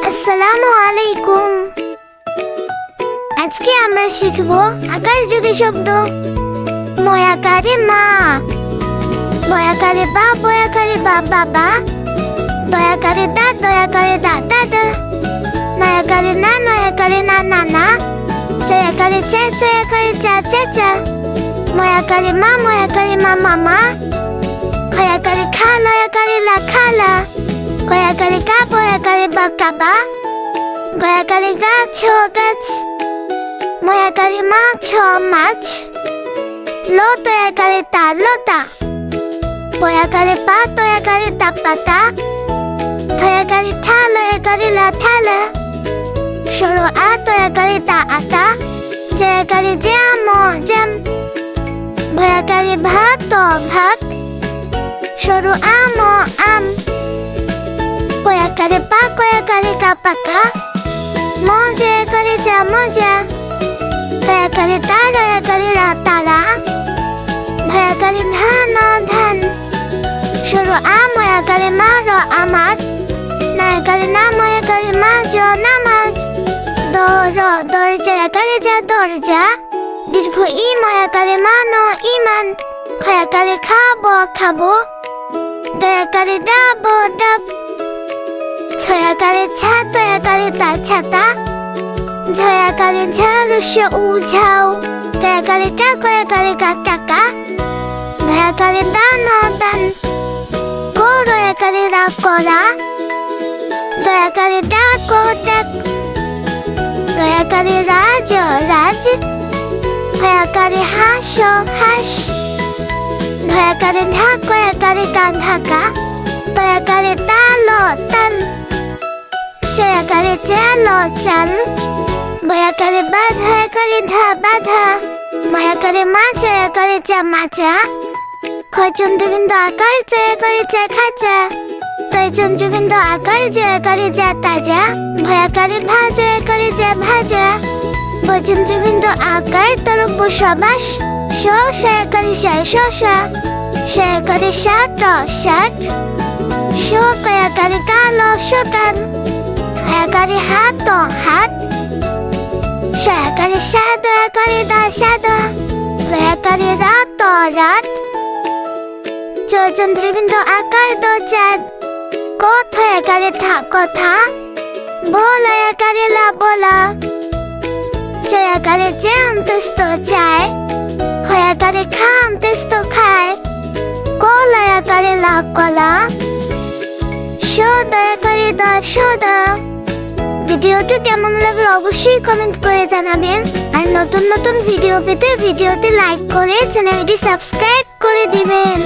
আসসালামু আলাইকুম। আজকে আমরা শিখব আকার যুগী শব্দ। ময়াকারে মা, বয়াকারে বা, বয়াকারে বা বাবা, দয়াকারে দা, দয়াকারে দা দাদা, নয়াকারে না, নয়াকারে না নানা, চয়াকারে চা, চয়াকারে চা চাচা, ময়াকারে মা, ময়াকারে মা মামা, খয়াকারে খা, লয়াকারে লা খালা, কয়াকারে কা, বয়াকারে বা কাবা, গয়াকারে গা ছ গাছ, ময়াকারে মা ছ মাছ, লো তয়াকারে তা লতা, পয়াকারে পা, তয়াকারে তা পাতা, থয়াকারে থা, লয়াকারে লা থালা, সরো আ, তয়াকারে তা আতা, জয়াকারে জ্যাম জ্যাম, ভয়াকারে ভাত ভাত, সরু আম আম, পয়াকারে পা, কয়াকারে কা পাকা, মজাকারে যা মজা, তয়াকারে তা, রয়াকারে রা তারা, ভয়াকারে ধান ধান, সরু আ, ময়াকারে মা র আমার, নয়াকারে না, ময়াকারে মা জ নামাজ, দরজাকারে যা দরজা, দীর্ঘ ই, ময়াকারে মা ন ইমান, খয়াকারে খাব খাবো, দয়াকারে ডাব ডাব, ছয়াকারে ছা, তয়াকারে তা ছাতা, ঝয়াকারে ঝাড়ুষ উ ঝাউ, তয়াকারে টা, কয়াকারে কা টাকা, ভয়াকারে দান দান, রয়াকারে রা করা, দয়াকারে ডাক ডাক, রয়াকারে রাজ রাজ, ভয়াকারে হাস হাস, ভয়াকারে ঢা, কয়াকারে কা ঢাকা, তয়াকারে তাল তাল, চয়াকারে চাল চাল, বয়াকারে বাধাকারে ধা বাধা, ময়াকারে মা, চয়াকারে চা মাচা, খচন্দ্রবিন্দু আকার, চয়াকারে চা খাচা, তয়চন্দ্রবিন্দু আকার, জয়াকারে যা তাজা, ভয়াকারে ভা, জয়াকারে যা ভাজা, বচন্দ্রবিন্দু আকার, তরব্য সবাস, শয়াকারে শায় শশা, শয়াকারে শাট শাট, কয়াকারে কাল শকান, হয়াকারে হাত হাত, শয়াকারে সা, দয়াকারে দা সাদা, রয়াকারে রাত রাত, চন্দ্রবিন্দু আকার দ চাঁদ, কথয়াকারে থা কথা, বলয়াকারে লা বলা, চয়াকারে জ্যাম তেস্ত চায়, খয়াকারে খাম তেস্ত খায়, কলয়াকারে লা কলা, দয়াকারে দ সদা। ভিডিওটি কেমন লাগলো অবশ্যই কমেন্ট করে জানাবেন, আর নতুন নতুন ভিডিও পেতে ভিডিওতে লাইক করে চ্যানেলটি সাবস্ক্রাইব করে দিবেন।